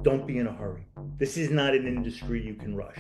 Don't be in a hurry. This is not an industry you can rush.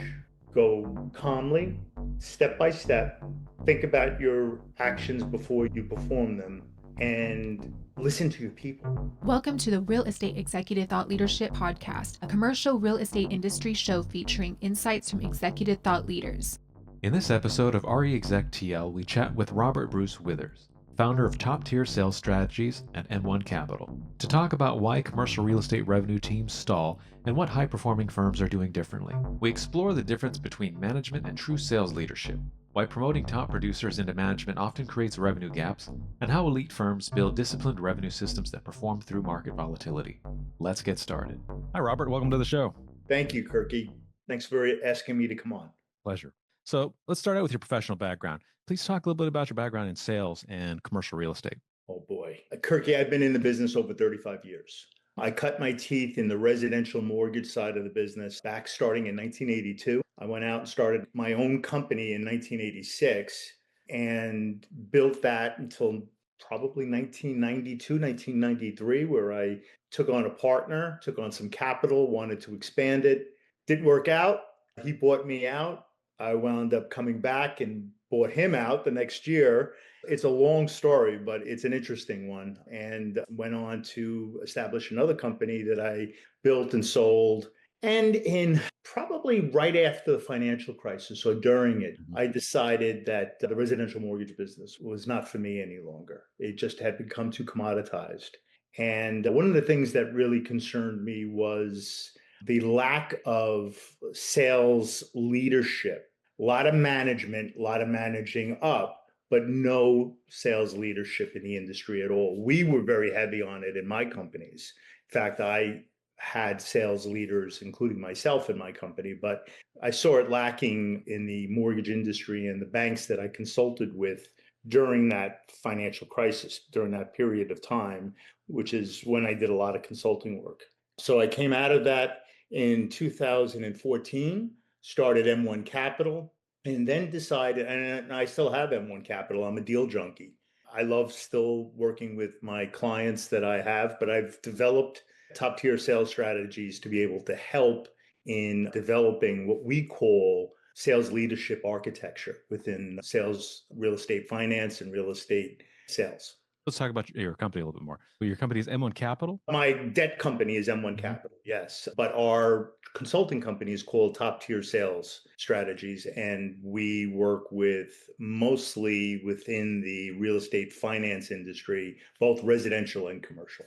Go calmly, step by step. Think about your actions before you perform them and listen to your people. Welcome to the Real Estate Executive Thought Leadership Podcast, a commercial real estate industry show featuring insights from executive thought leaders. In this episode of RE EXEC TL, we chat with Robert Bruce Withers, founder of Top Tier Sales Strategies at M1 Capital, to talk about why commercial real estate revenue teams stall and what high-performing firms are doing differently. We explore the difference between management and true sales leadership, why promoting top producers into management often creates revenue gaps, and how elite firms build disciplined revenue systems that perform through market volatility. Let's get started. Hi, Robert. Welcome to the show. Thank you, Kirky. Thanks for asking me to come on. Pleasure. So let's start out with your professional background. Please talk a little bit about your background in sales and commercial real estate. Oh boy. Kirky, I've been in the business over 35 years. I cut my teeth in the residential mortgage side of the business back starting in 1982. I went out and started my own company in 1986 and built that until probably 1992, 1993, where I took on a partner, took on some capital, wanted to expand it. Didn't work out. He bought me out. I wound up coming back and bought him out the next year. It's a long story, but it's an interesting one. And went on to establish another company that I built and sold. And in probably right after the financial crisis or during it, I decided that the residential mortgage business was not for me any longer. It just had become too commoditized. And one of the things that really concerned me was the lack of sales leadership, a lot of management, a lot of managing up, but no sales leadership in the industry at all. We were very heavy on it in my companies. In fact, I had sales leaders, including myself in my company, but I saw it lacking in the mortgage industry and the banks that I consulted with during that financial crisis, during that period of time, which is when I did a lot of consulting work. So I came out of that in 2014, started M1 Capital, and then decided, and I still have M1 Capital, I'm a deal junkie. I love still working with my clients that I have, but I've developed top tier sales strategies to be able to help in developing what we call sales leadership architecture within sales, real estate finance, and real estate sales. Let's talk about your company a little bit more. Your company is M1 Capital? My debt company is M1 Capital, yes. But our consulting company is called Top Tier Sales Strategies. And we work with mostly within the real estate finance industry, both residential and commercial.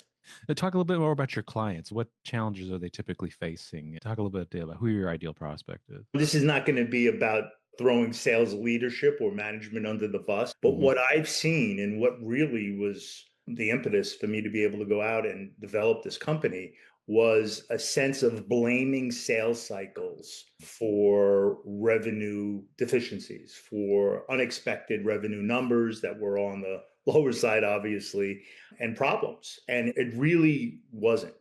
Talk a little bit more about your clients. What challenges are they typically facing? Talk a little bit about who your ideal prospect is. This is not going to be about throwing sales leadership or management under the bus. But what I've seen and what really was the impetus for me to be able to go out and develop this company was a sense of blaming sales cycles for revenue deficiencies, for unexpected revenue numbers that were on the lower side, obviously, and problems. And it really wasn't.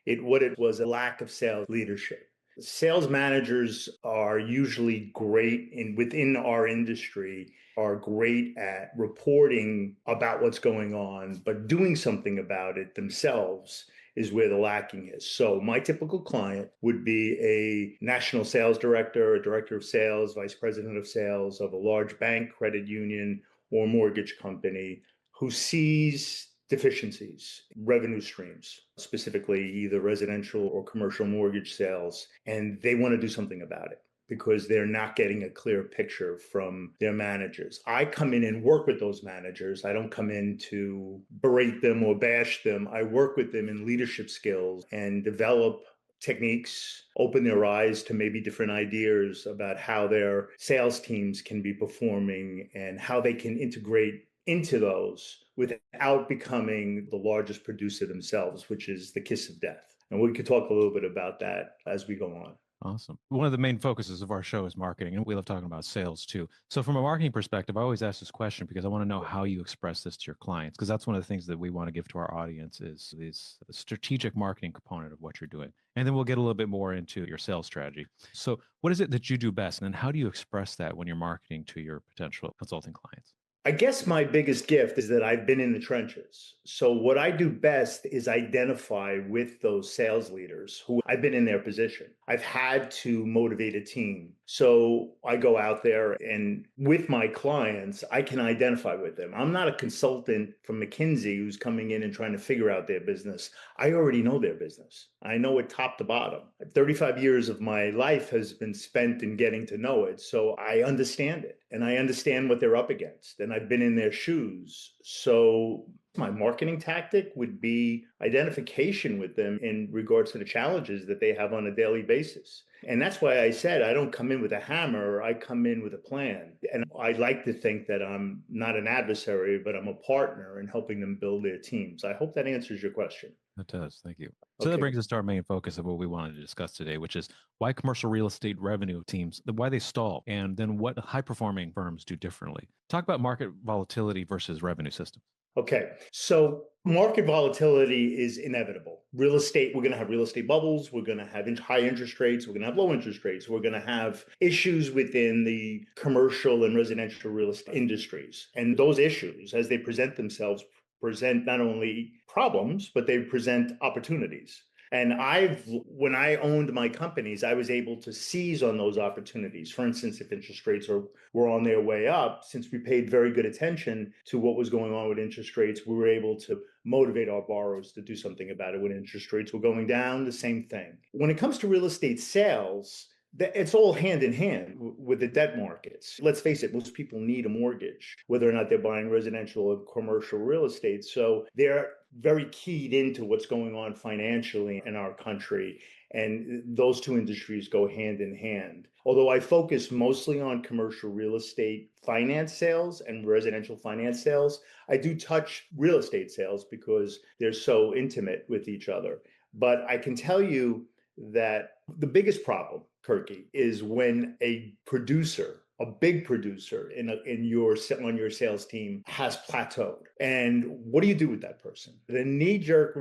What it was a lack of sales leadership. Sales managers are usually great within our industry, are great at reporting about what's going on, but doing something about it themselves is where the lacking is. So my typical client would be a national sales director, a director of sales, vice president of sales of a large bank, credit union, or mortgage company who sees deficiencies, revenue streams, specifically either residential or commercial mortgage sales, and they want to do something about it because they're not getting a clear picture from their managers. I come in and work with those managers. I don't come in to berate them or bash them. I work with them in leadership skills and develop techniques, open their eyes to maybe different ideas about how their sales teams can be performing and how they can integrate into those without becoming the largest producer themselves, which is the kiss of death. And we could talk a little bit about that as we go on. Awesome. One of the main focuses of our show is marketing, and we love talking about sales too. So from a marketing perspective, I always ask this question because I want to know how you express this to your clients, because that's one of the things that we want to give to our audience is the strategic marketing component of what you're doing. And then we'll get a little bit more into your sales strategy. So what is it that you do best, and then how do you express that when you're marketing to your potential consulting clients? I guess my biggest gift is that I've been in the trenches. So what I do best is identify with those sales leaders who I've been in their position. I've had to motivate a team. So I go out there and with my clients, I can identify with them. I'm not a consultant from McKinsey who's coming in and trying to figure out their business. I already know their business. I know it top to bottom. 35 years of my life has been spent in getting to know it. So I understand it and I understand what they're up against. And I've been in their shoes. So my marketing tactic would be identification with them in regards to the challenges that they have on a daily basis. And that's why I said I don't come in with a hammer, I come in with a plan. And I like to think that I'm not an adversary, but I'm a partner in helping them build their teams. I hope that answers your question. That does. Thank you. So that Okay. brings us to our main focus of what we wanted to discuss today, which is why commercial real estate revenue teams, why they stall, and then what high performing firms do differently. Talk about market volatility versus revenue systems. Okay. So market volatility is inevitable. Real estate, we're going to have real estate bubbles. We're going to have high interest rates. We're going to have low interest rates. We're going to have issues within the commercial and residential real estate industries. And those issues, as they present themselves, present not only problems, but they present opportunities. And when I owned my companies, I was able to seize on those opportunities. For instance, if interest rates were on their way up, since we paid very good attention to what was going on with interest rates, we were able to motivate our borrowers to do something about it. When interest rates were going down, the same thing. When it comes to real estate sales, it's all hand in hand with the debt markets. Let's face it, most people need a mortgage, whether or not they're buying residential or commercial real estate. So they're very keyed into what's going on financially in our country. And those two industries go hand in hand. Although I focus mostly on commercial real estate finance sales and residential finance sales, I do touch real estate sales because they're so intimate with each other. But I can tell you that the biggest problem, Kirky, is when a producer, a big producer on your sales team has plateaued. And what do you do with that person? The knee-jerk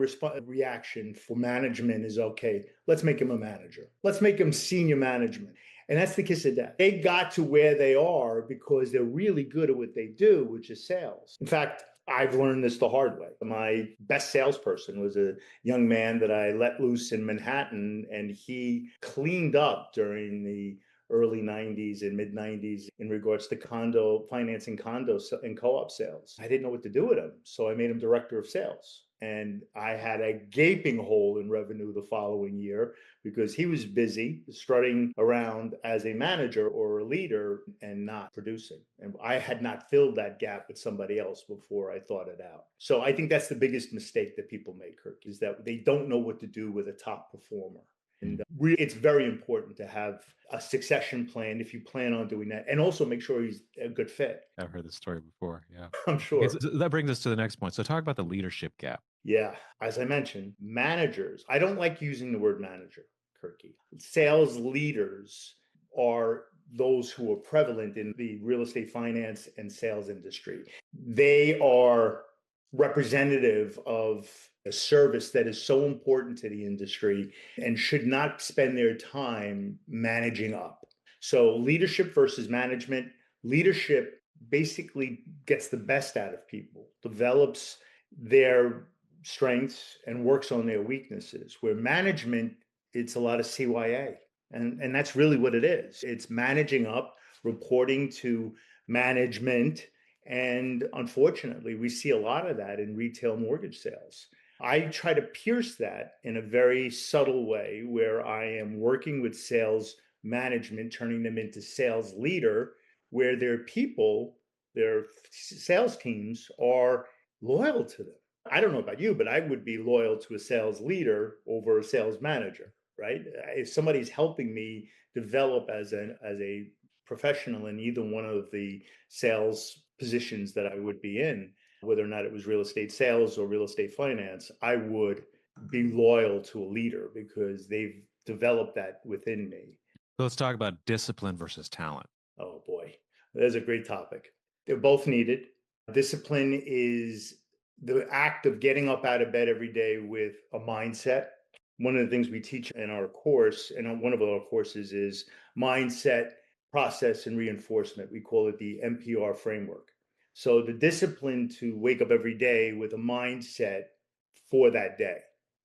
reaction for management is, okay, let's make him a manager. Let's make him senior management. And that's the kiss of death. They got to where they are because they're really good at what they do, which is sales. In fact, I've learned this the hard way. My best salesperson was a young man that I let loose in Manhattan, and he cleaned up during the early 90s and mid 90s in regards to financing condos and co-op sales. I didn't know what to do with him, so I made him director of sales. And I had a gaping hole in revenue the following year because he was busy strutting around as a manager or a leader and not producing. And I had not filled that gap with somebody else before I thought it out. So I think that's the biggest mistake that people make, Kirk, is that they don't know what to do with a top performer. And it's very important to have a succession plan if you plan on doing that, and also make sure he's a good fit. I've heard this story before. Yeah. I'm sure. Okay, so that brings us to the next point. So talk about the leadership gap. Yeah. As I mentioned, managers, I don't like using the word manager, Kirky. Sales leaders are those who are prevalent in the real estate finance and sales industry. They are representative of a service that is so important to the industry and should not spend their time managing up. So leadership versus management, leadership basically gets the best out of people, develops their strengths and works on their weaknesses, where management, it's a lot of CYA. And that's really what it is. It's managing up, reporting to management. And unfortunately, we see a lot of that in retail mortgage sales. I try to pierce that in a very subtle way where I am working with sales management, turning them into sales leader, where their people, their sales teams are loyal to them. I don't know about you, but I would be loyal to a sales leader over a sales manager, right? If somebody's helping me develop as a professional in either one of the sales positions that I would be in, whether or not it was real estate sales or real estate finance, I would be loyal to a leader because they've developed that within me. So let's talk about discipline versus talent. Oh boy, that's a great topic. They're both needed. Discipline is the act of getting up out of bed every day with a mindset. One of the things we teach in our course, and one of our courses, is mindset, process, and reinforcement. We call it the MPR framework. So the discipline to wake up every day with a mindset for that day,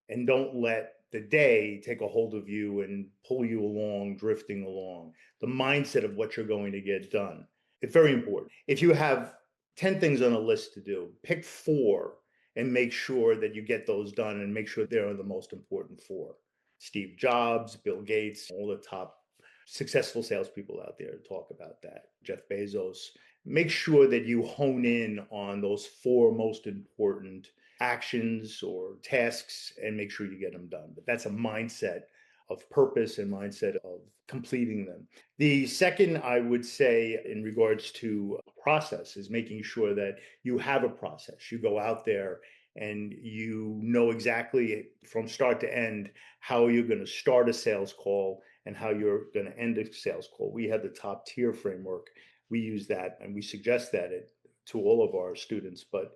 and don't let the day take a hold of you and pull you along, drifting along. The mindset of what you're going to get done. It's very important. If you have 10 things on a list to do, pick four and make sure that you get those done and make sure they're the most important four. Steve Jobs, Bill Gates, all the top successful salespeople out there talk about that. Jeff Bezos. Make sure that you hone in on those four most important actions or tasks and make sure you get them done. But that's a mindset of purpose and mindset of completing them. The second, I would say, in regards to process, is making sure that you have a process. You go out there and you know exactly from start to end how you're going to start a sales call and how you're going to end a sales call. We have the top tier framework. We use that and we suggest that to all of our students. But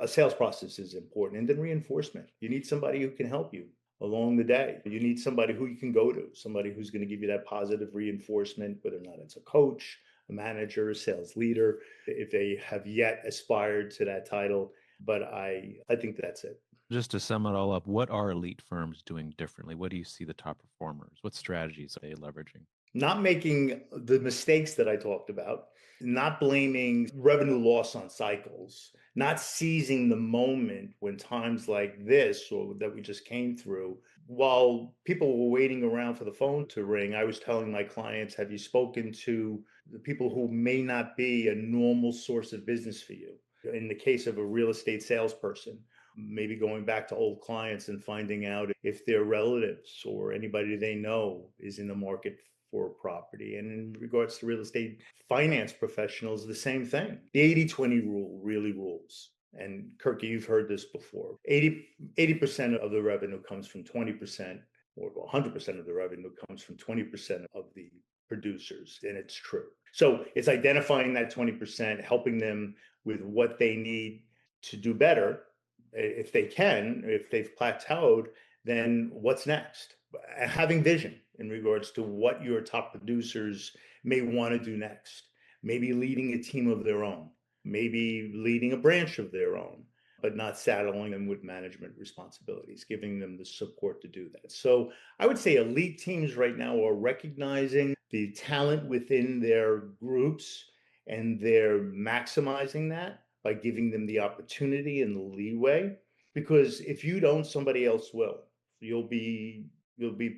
a sales process is important. And then reinforcement. You need somebody who can help you along the day. You need somebody who you can go to, somebody who's going to give you that positive reinforcement, whether or not it's a coach, a manager, a sales leader, if they have yet aspired to that title. But I think that's it. Just to sum it all up, what are elite firms doing differently? What do you see the top performers? What strategies are they leveraging? Not making the mistakes that I talked about, not blaming revenue loss on cycles, not seizing the moment when times like this or that we just came through. While people were waiting around for the phone to ring, I was telling my clients, have you spoken to the people who may not be a normal source of business for you? In the case of a real estate salesperson, maybe going back to old clients and finding out if their relatives or anybody they know is in the market for property. And in regards to real estate finance professionals, the same thing. The 80-20 rule really rules. And Kirky, you've heard this before. 80% of the revenue comes from 20%, or 100% of the revenue comes from 20% of the producers. And it's true. So it's identifying that 20%, helping them with what they need to do better. If they can, if they've plateaued, then what's next? Having vision in regards to what your top producers may want to do next. Maybe leading a team of their own, maybe leading a branch of their own, but not saddling them with management responsibilities, giving them the support to do that. So I would say elite teams right now are recognizing the talent within their groups and they're maximizing that by giving them the opportunity and the leeway. Because if you don't, somebody else will. You'll be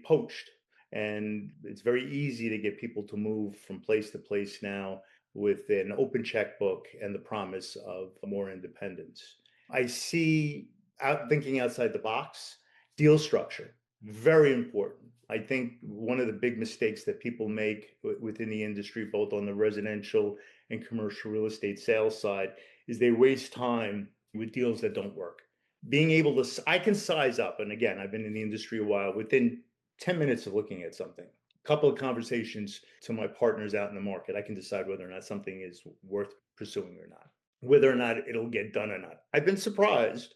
poached. And it's very easy to get people to move from place to place now with an open checkbook and the promise of more independence. I see out thinking outside the box, deal structure, very important. I think one of the big mistakes that people make within the industry, both on the residential and commercial real estate sales side, is they waste time with deals that don't work. Being able to, I can size up, and again, I've been in the industry a while, within 10 minutes of looking at something, a couple of conversations to my partners out in the market, I can decide whether or not something is worth pursuing or not, whether or not it'll get done or not. I've been surprised.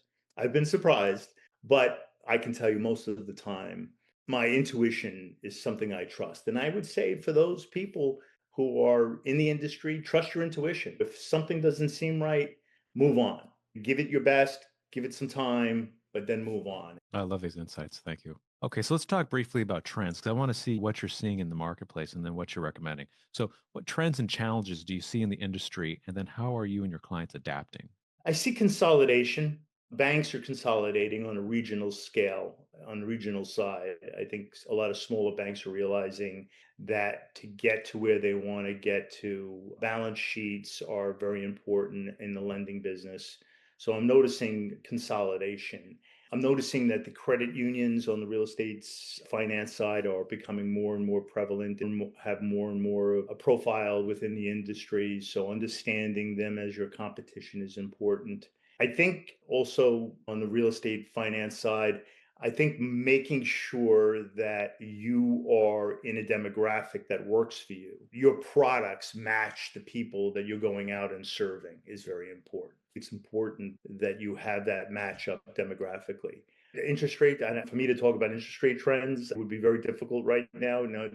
But I can tell you most of the time, my intuition is something I trust. And I would say for those people who are in the industry, trust your intuition. If something doesn't seem right, move on. Give it your best, give it some time, but then move on. I love these insights. Thank you. Okay, so let's talk briefly about trends because I want to see what you're seeing in the marketplace and then what you're recommending. So, what trends and challenges do you see in the industry, and then how are you and your clients adapting? I see consolidation. Banks are consolidating on a regional scale, on the regional side. I think a lot of smaller banks are realizing that to get to where they want to get to, balance sheets are very important in the lending business. So I'm noticing consolidation. I'm noticing that the credit unions on the real estate finance side are becoming more and more prevalent and have more and more of a profile within the industry. So understanding them as your competition is important. I think also on the real estate finance side, I think making sure that you are in a demographic that works for you, your products match the people that you're going out and serving is very important. It's important that you have that match up demographically. Interest rate, and for me to talk about interest rate trends would be very difficult right now. No,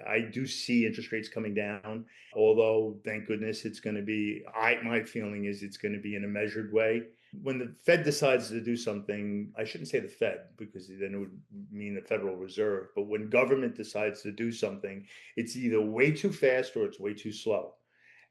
I do see interest rates coming down, although thank goodness it's going to be, my feeling is it's going to be in a measured way. When the Fed decides to do something, I shouldn't say the Fed because then it would mean the Federal Reserve, but when government decides to do something, it's either way too fast or it's way too slow.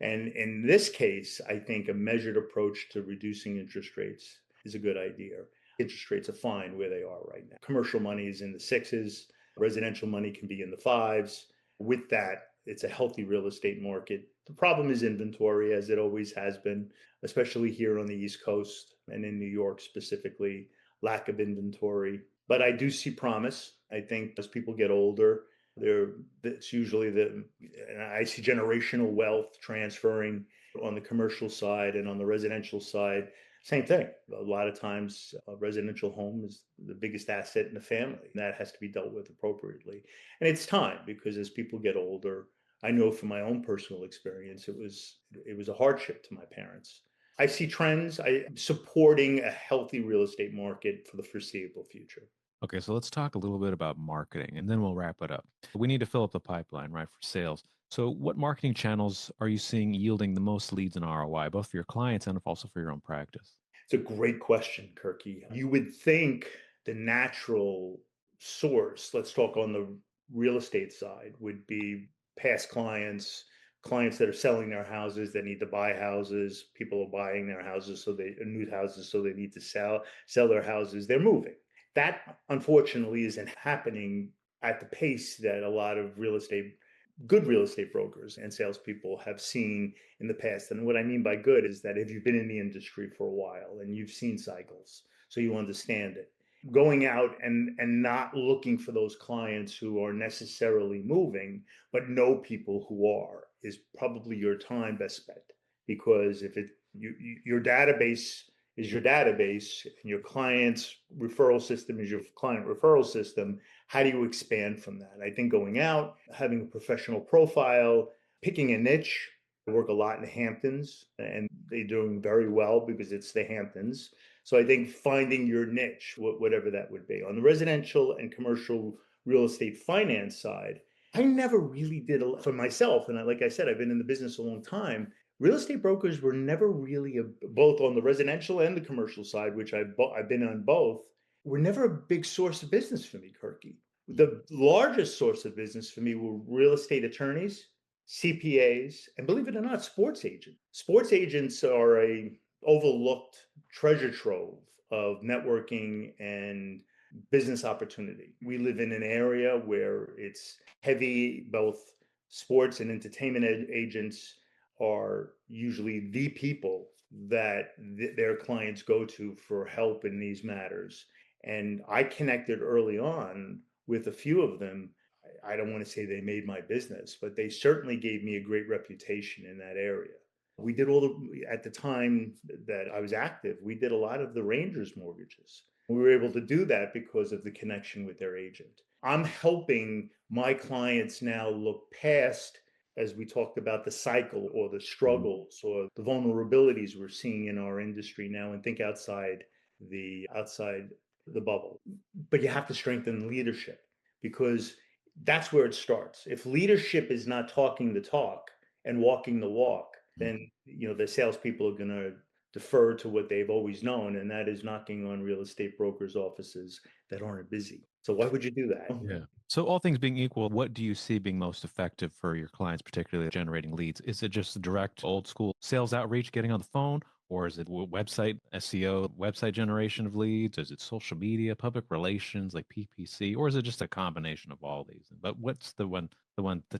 And in this case, I think a measured approach to reducing interest rates is a good idea. Interest rates are fine where they are right now. Commercial money is in the sixes, residential money can be in the fives. With that, it's a healthy real estate market. The problem is inventory, as it always has been, especially here on the East Coast and in New York specifically, lack of inventory. But I do see promise. I think as people get older, it's usually and I see generational wealth transferring on the commercial side and on the residential side. Same thing. A lot of times, a residential home is the biggest asset in the family, and that has to be dealt with appropriately. And it's time because as people get older, I know from my own personal experience, it was a hardship to my parents. I see trends. I'm supporting a healthy real estate market for the foreseeable future. Okay, so let's talk a little bit about marketing and then we'll wrap it up. We need to fill up the pipeline, right, for sales. So, what marketing channels are you seeing yielding the most leads and ROI, both for your clients and also for your own practice? It's a great question, Kirky. You would think the natural source, let's talk on the real estate side, would be past clients, clients that are selling their houses that need to buy houses. People are buying their houses, so they new houses, so they need to sell their houses. They're moving. That unfortunately isn't happening at the pace that a lot of good real estate brokers and salespeople have seen in the past. And what I mean by good is that if you've been in the industry for a while and you've seen cycles, so you understand it, going out and not looking for those clients who are necessarily moving, but know people who are, is probably your time best bet. Because if your database is your database and your client's referral system is your client referral system, how do you expand from that? I think going out, having a professional profile, picking a niche. I work a lot in the Hamptons and they're doing very well because it's the Hamptons. So I think finding your niche, whatever that would be. On the residential and commercial real estate finance side, I never really did a lot for myself. And like I said, I've been in the business a long time. Real estate brokers were never really both on the residential and the commercial side, which I've been on both, were never a big source of business for me, Kirky. The largest source of business for me were real estate attorneys, CPAs, and believe it or not, sports agents. Sports agents are a overlooked treasure trove of networking and business opportunity. We live in an area where it's heavy, both sports and entertainment agents are usually the people that their clients go to for help in these matters. And I connected early on with a few of them. I don't want to say they made my business, but they certainly gave me a great reputation in that area. We did at the time that I was active, we did a lot of the Rangers mortgages. We were able to do that because of the connection with their agent. I'm helping my clients now look past, as we talked about, the cycle or the struggles or the vulnerabilities we're seeing in our industry now, and think outside the bubble. But you have to strengthen leadership because that's where it starts. If leadership is not talking the talk and walking the walk, then the salespeople are going to defer to what they've always known, and that is knocking on real estate brokers' offices that aren't busy. So why would you do that? Yeah. So, all things being equal, what do you see being most effective for your clients, particularly generating leads? Is it just the direct old school sales outreach, getting on the phone? Or is it website SEO, website generation of leads? Is it social media, public relations like PPC? Or is it just a combination of all these? But what's the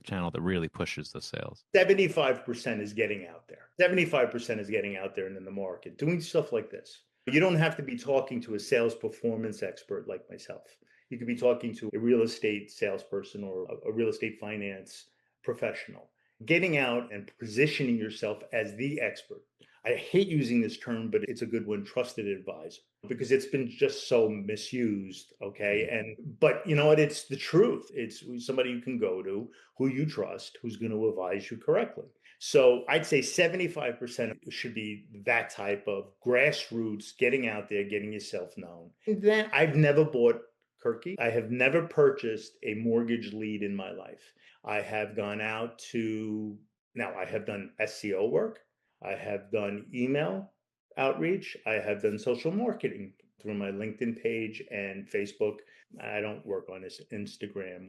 channel that really pushes the sales? 75% is getting out there. 75% is getting out there and in the market, doing stuff like this. You don't have to be talking to a sales performance expert like myself. You could be talking to a real estate salesperson or a real estate finance professional. Getting out and positioning yourself as the expert. I hate using this term, but it's a good one, trusted advisor, because it's been just so misused. Okay. But you know what? It's the truth. It's somebody you can go to who you trust, who's going to advise you correctly. So I'd say 75% should be that type of grassroots, getting out there, getting yourself known. And then I've never bought Kirky. I have never purchased a mortgage lead in my life. I have gone out to, now I have done SEO work. I have done email outreach. I have done social marketing through my LinkedIn page and Facebook. I don't work on this Instagram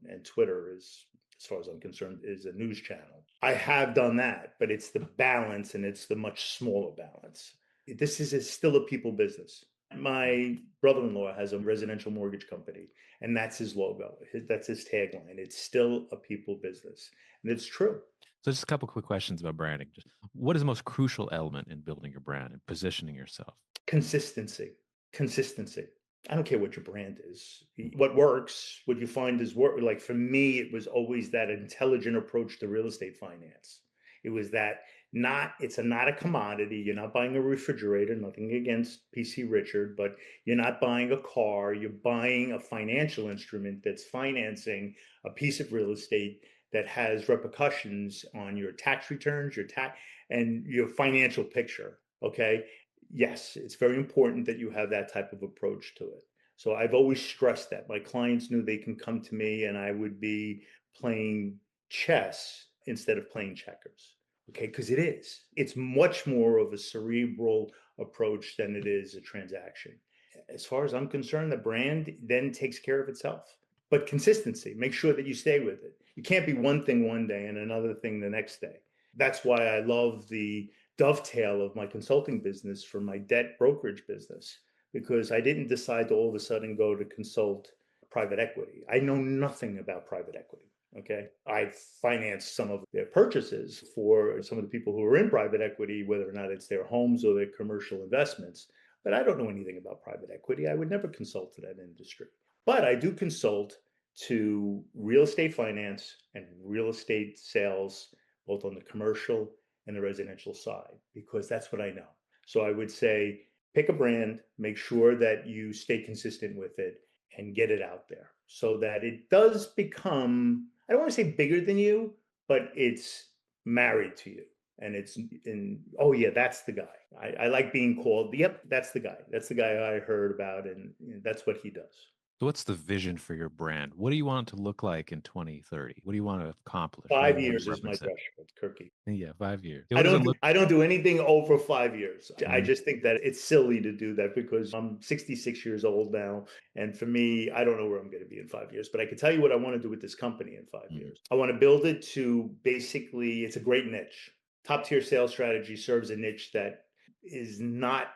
and Twitter as far as I'm concerned, is a news channel. I have done that, but it's the balance and it's the much smaller balance. This is still a people business. My brother-in-law has a residential mortgage company, and that's his logo. That's his tagline. It's still a people business, and it's true. So just a couple quick questions about branding. Just what is the most crucial element in building your brand and positioning yourself? Consistency. Consistency. I don't care what your brand is. What works, what you find is work. Like for me, it was always that intelligent approach to real estate finance. It was that not a commodity. You're not buying a refrigerator, nothing against PC Richard, but you're not buying a car. You're buying a financial instrument that's financing a piece of real estate that has repercussions on your tax returns, and your financial picture. Okay. Yes, it's very important that you have that type of approach to it. So I've always stressed that my clients knew they can come to me and I would be playing chess instead of playing checkers. Okay, because it's much more of a cerebral approach than it is a transaction. As far as I'm concerned, the brand then takes care of itself. But consistency, make sure that you stay with it. You can't be one thing one day and another thing the next day. That's why I love the dovetail of my consulting business from my debt brokerage business, because I didn't decide to all of a sudden go to consult private equity. I know nothing about private equity. Okay. I financed some of their purchases for some of the people who are in private equity, whether or not it's their homes or their commercial investments. But I don't know anything about private equity. I would never consult to that industry. But I do consult to real estate finance and real estate sales, both on the commercial and the residential side, because that's what I know. So I would say pick a brand, make sure that you stay consistent with it and get it out there so that it does become, I don't want to say bigger than you, but it's married to you. And it's in, oh yeah, that's the guy. I like being called, yep, that's the guy. That's the guy I heard about. And that's what he does. So what's the vision for your brand? What do you want it to look like in 2030? What do you want to accomplish? What do Five you want years to is my represent? threshold, Kirky. Yeah, 5 years. I What does it don't do, look? I don't do anything over 5 years. I Mhm. just think that it's silly to do that because I'm 66 years old now. And for me, I don't know where I'm going to be in 5 years, but I can tell you what I want to do with this company in 5 years. I want to build it to basically, it's a great niche. Top tier sales strategy serves a niche that is not,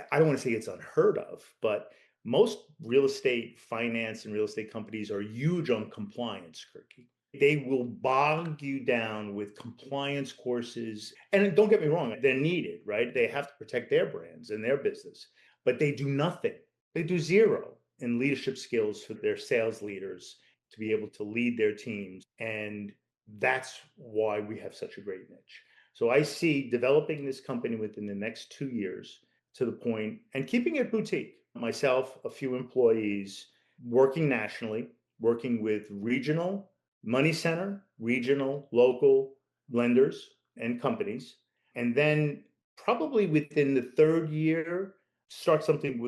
I don't want to say it's unheard of, but most real estate finance and real estate companies are huge on compliance, Kirky. They will bog you down with compliance courses. And don't get me wrong, they're needed, right? They have to protect their brands and their business, but they do nothing. They do zero in leadership skills for their sales leaders to be able to lead their teams. And that's why we have such a great niche. So I see developing this company within the next 2 years to the point and keeping it boutique. Myself, a few employees working nationally, working with regional money center, regional, local lenders and companies. And then probably within the third year, start something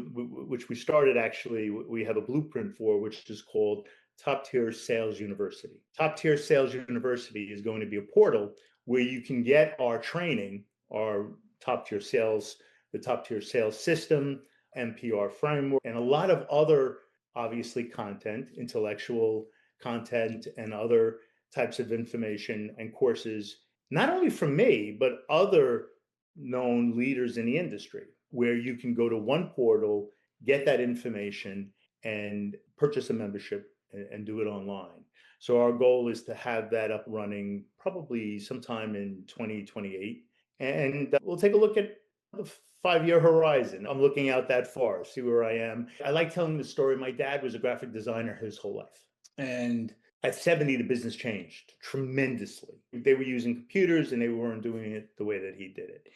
which we started actually, we have a blueprint for, which is called Top Tier Sales University. Top Tier Sales University is going to be a portal where you can get our training, our top tier sales, the top tier sales system, MPR framework, and a lot of other, obviously, content, intellectual content, and other types of information and courses, not only from me, but other known leaders in the industry, where you can go to one portal, get that information, and purchase a membership and do it online. So our goal is to have that up running probably sometime in 2028. And we'll take a look at the 5 year horizon. I'm looking out that far, see where I am. I like telling the story. My dad was a graphic designer his whole life. And at 70, the business changed tremendously. They were using computers and they weren't doing it the way that he did it.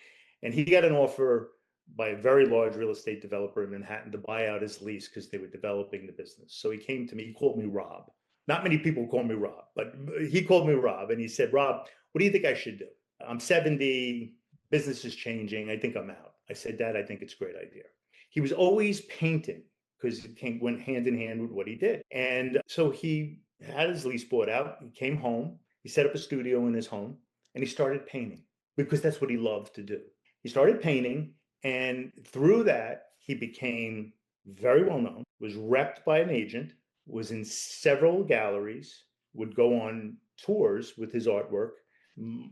And he got an offer by a very large real estate developer in Manhattan to buy out his lease because they were developing the business. So he came to me, he called me Rob. Not many people call me Rob, but he called me Rob and he said, Rob, what do you think I should do? I'm 70, business is changing. I think I'm out. I said, Dad, I think it's a great idea. He was always painting because it went hand in hand with what he did. And so he had his lease bought out. He came home. He set up a studio in his home and he started painting because that's what he loved to do. He started painting, and through that, he became very well known, was repped by an agent, was in several galleries, would go on tours with his artwork.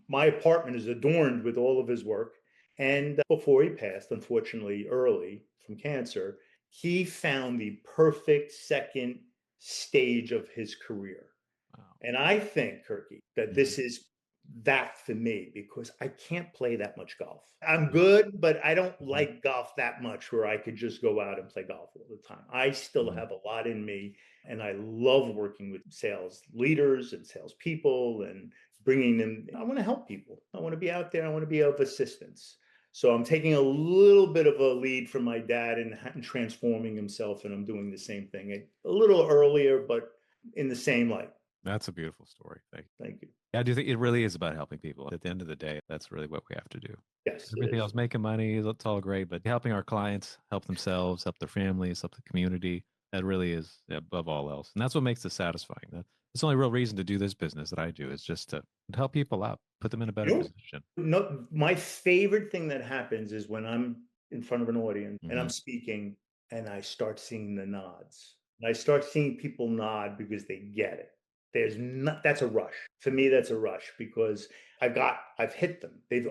My apartment is adorned with all of his work. And before he passed, unfortunately, early from cancer, he found the perfect second stage of his career. Wow. And I think, Kirky, that this is that for me because I can't play that much golf. I'm good, but I don't like golf that much where I could just go out and play golf all the time. I still have a lot in me, and I love working with sales leaders and salespeople and bringing them. I want to help people. I want to be out there. I want to be of assistance. So I'm taking a little bit of a lead from my dad and transforming himself, and I'm doing the same thing a little earlier, but in the same light. That's a beautiful story. Thank you. Yeah, I do think it really is about helping people. At the end of the day, that's really what we have to do. Yes. Everything else, making money, that's all great, but helping our clients, help themselves, help their families, help the community, that really is above all else. And that's what makes it satisfying. That's the only real reason to do this business that I do is just to help people out, put them in a better position. No, my favorite thing that happens is when I'm in front of an audience and I'm speaking and I start seeing the nods. And I start seeing people nod because they get it. That's a rush. For me, that's a rush because I've hit them. They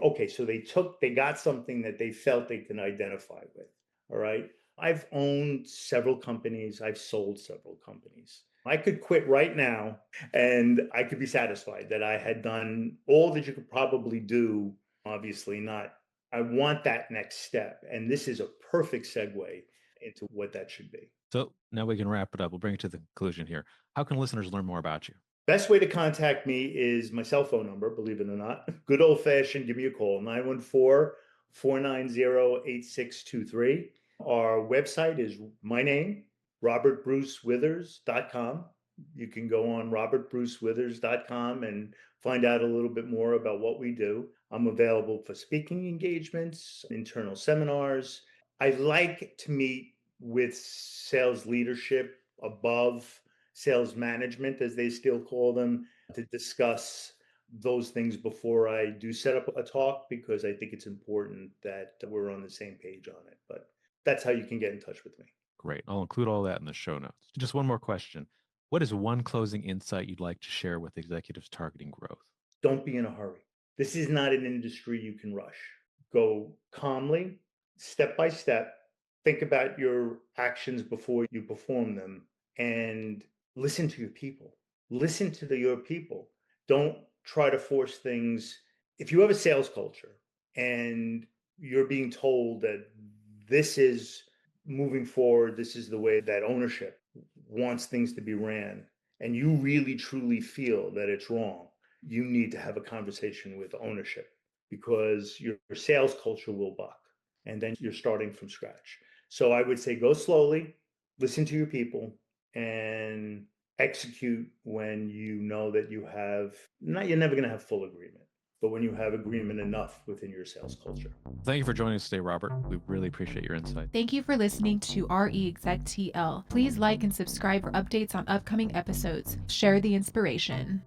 got something that they felt they can identify with. All right. I've owned several companies. I've sold several companies. I could quit right now and I could be satisfied that I had done all that you could probably do. Obviously not. I want that next step. And this is a perfect segue into what that should be. So now we can wrap it up. We'll bring it to the conclusion here. How can listeners learn more about you? Best way to contact me is my cell phone number, believe it or not. Good old fashioned, give me a call, 914-490-8623. Our website is my name, robertbrucewithers.com. You can go on robertbrucewithers.com and find out a little bit more about what we do. I'm available for speaking engagements, internal seminars. I like to meet with sales leadership above sales management, as they still call them, to discuss those things before I do set up a talk, because I think it's important that we're on the same page on it. But that's how you can get in touch with me. Great. I'll include all that in the show notes. Just one more question. What is one closing insight you'd like to share with executives targeting growth? Don't be in a hurry. This is not an industry you can rush. Go calmly, step by step. Think about your actions before you perform them, and listen to your people. Listen to your people. Don't try to force things. If you have a sales culture and you're being told that this is moving forward, this is the way that ownership wants things to be ran, and you really truly feel that it's wrong, you need to have a conversation with ownership, because your sales culture will buck, and then you're starting from scratch. So I would say go slowly, listen to your people, and execute when you know that you're never going to have full agreement, but when you have agreement enough within your sales culture. Thank you for joining us today, Robert. We really appreciate your insight. Thank you for listening to RE EXEC TL. Please like and subscribe for updates on upcoming episodes. Share the inspiration.